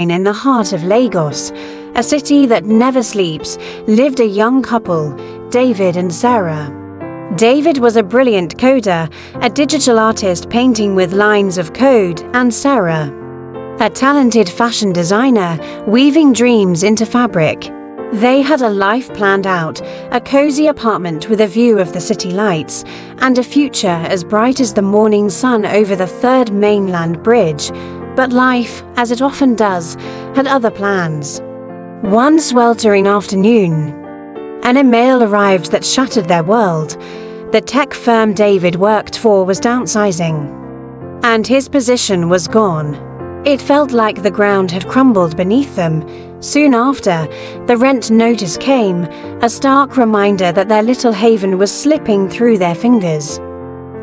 In the heart of Lagos, a city that never sleeps, lived a young couple, David and Sarah. David was a brilliant coder, a digital artist painting with lines of code, and Sarah, a talented fashion designer, weaving dreams into fabric. They had a life planned out, a cozy apartment with a view of the city lights, and a future as bright as the morning sun over the third mainland bridge. But life, as it often does, had other plans. One sweltering afternoon, an email arrived that shattered their world. The tech firm David worked for was downsizing, and his position was gone. It felt like the ground had crumbled beneath them. Soon after, the rent notice came, a stark reminder that their little haven was slipping through their fingers,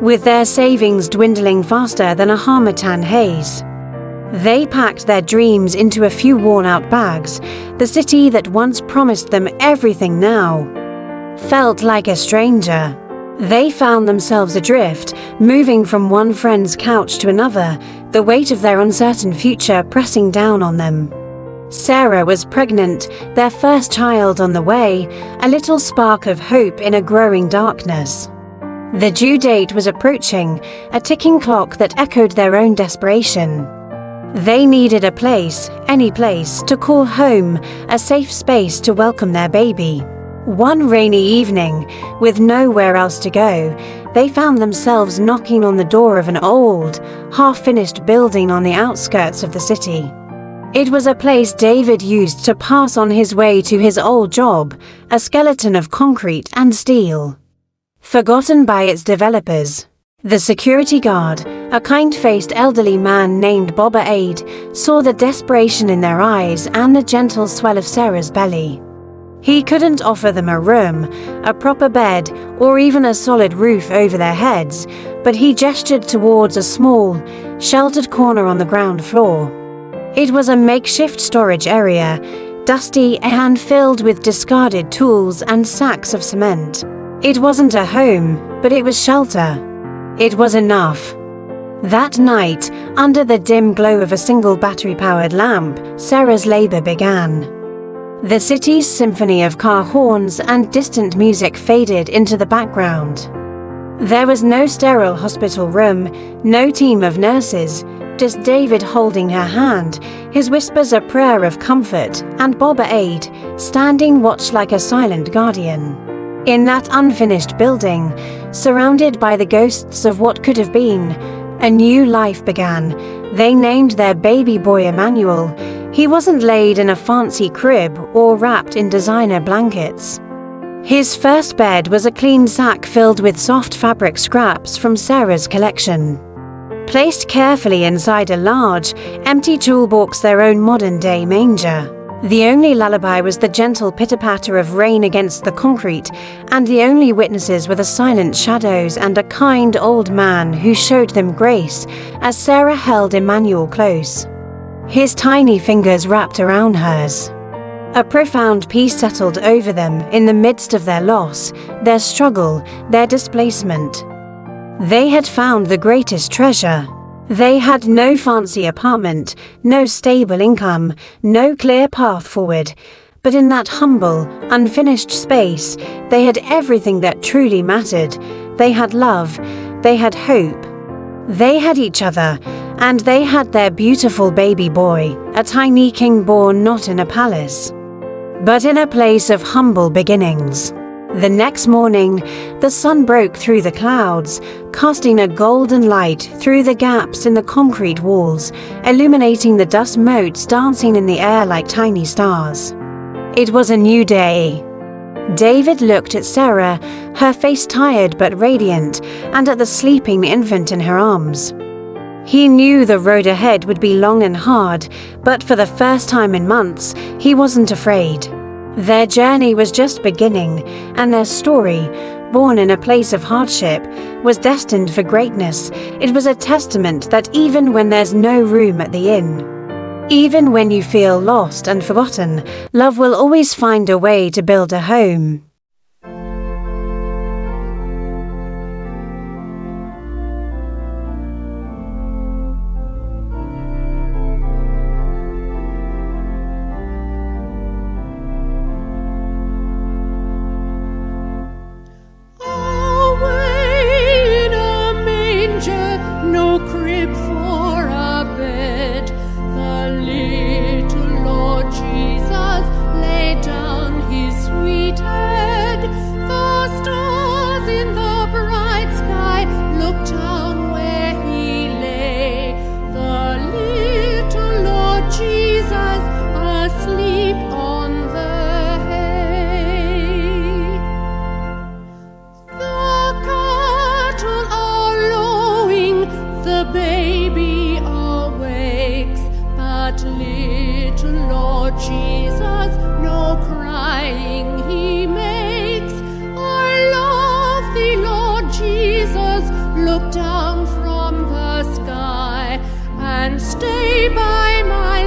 with their savings dwindling faster than a harmattan haze. They packed their dreams into a few worn-out bags. The city that once promised them everything now felt like a stranger. They found themselves adrift, moving from one friend's couch to another, the weight of their uncertain future pressing down on them. Sarah was pregnant, their first child on the way, a little spark of hope in a growing darkness. The due date was approaching, a ticking clock that echoed their own desperation. They needed a place, any place, to call home, a safe space to welcome their baby. One rainy evening, with nowhere else to go, they found themselves knocking on the door of an old, half-finished building on the outskirts of the city. It was a place David used to pass on his way to his old job, a skeleton of concrete and steel, forgotten by its developers. The security guard, a kind-faced elderly man named Boba Aid, saw the desperation in their eyes and the gentle swell of Sarah's belly. He couldn't offer them a room, a proper bed, or even a solid roof over their heads, but he gestured towards a small, sheltered corner on the ground floor. It was a makeshift storage area, dusty and filled with discarded tools and sacks of cement. It wasn't a home, but it was shelter. It was enough. That night, under the dim glow of a single battery-powered lamp, Sarah's labor began. The city's symphony of car horns and distant music faded into the background. There was no sterile hospital room, no team of nurses, just David holding her hand, his whispers a prayer of comfort, and Boba Aid, standing watch like a silent guardian. In that unfinished building, surrounded by the ghosts of what could have been, a new life began. They named their baby boy Emmanuel. He wasn't laid in a fancy crib or wrapped in designer blankets. His first bed was a clean sack filled with soft fabric scraps from Sarah's collection, placed carefully inside a large, empty toolbox, their own modern-day manger. The only lullaby was the gentle pitter-patter of rain against the concrete, and the only witnesses were the silent shadows and a kind old man who showed them grace as Sarah held Emmanuel close, his tiny fingers wrapped around hers. A profound peace settled over them in the midst of their loss, their struggle, their displacement. They had found the greatest treasure. They had no fancy apartment, no stable income, no clear path forward, but in that humble, unfinished space, they had everything that truly mattered. They had love, they had hope, they had each other, and they had their beautiful baby boy, a tiny king born not in a palace, but in a place of humble beginnings. The next morning, the sun broke through the clouds, casting a golden light through the gaps in the concrete walls, illuminating the dust motes dancing in the air like tiny stars. It was a new day. David looked at Sarah, her face tired but radiant, and at the sleeping infant in her arms. He knew the road ahead would be long and hard, but for the first time in months, he wasn't afraid. Their journey was just beginning, and their story, born in a place of hardship, was destined for greatness. It was a testament that even when there's no room at the inn, even when you feel lost and forgotten, love will always find a way to build a home. Lord Jesus, no crying he makes. I love thee, Lord Jesus, look down from the sky and stay by my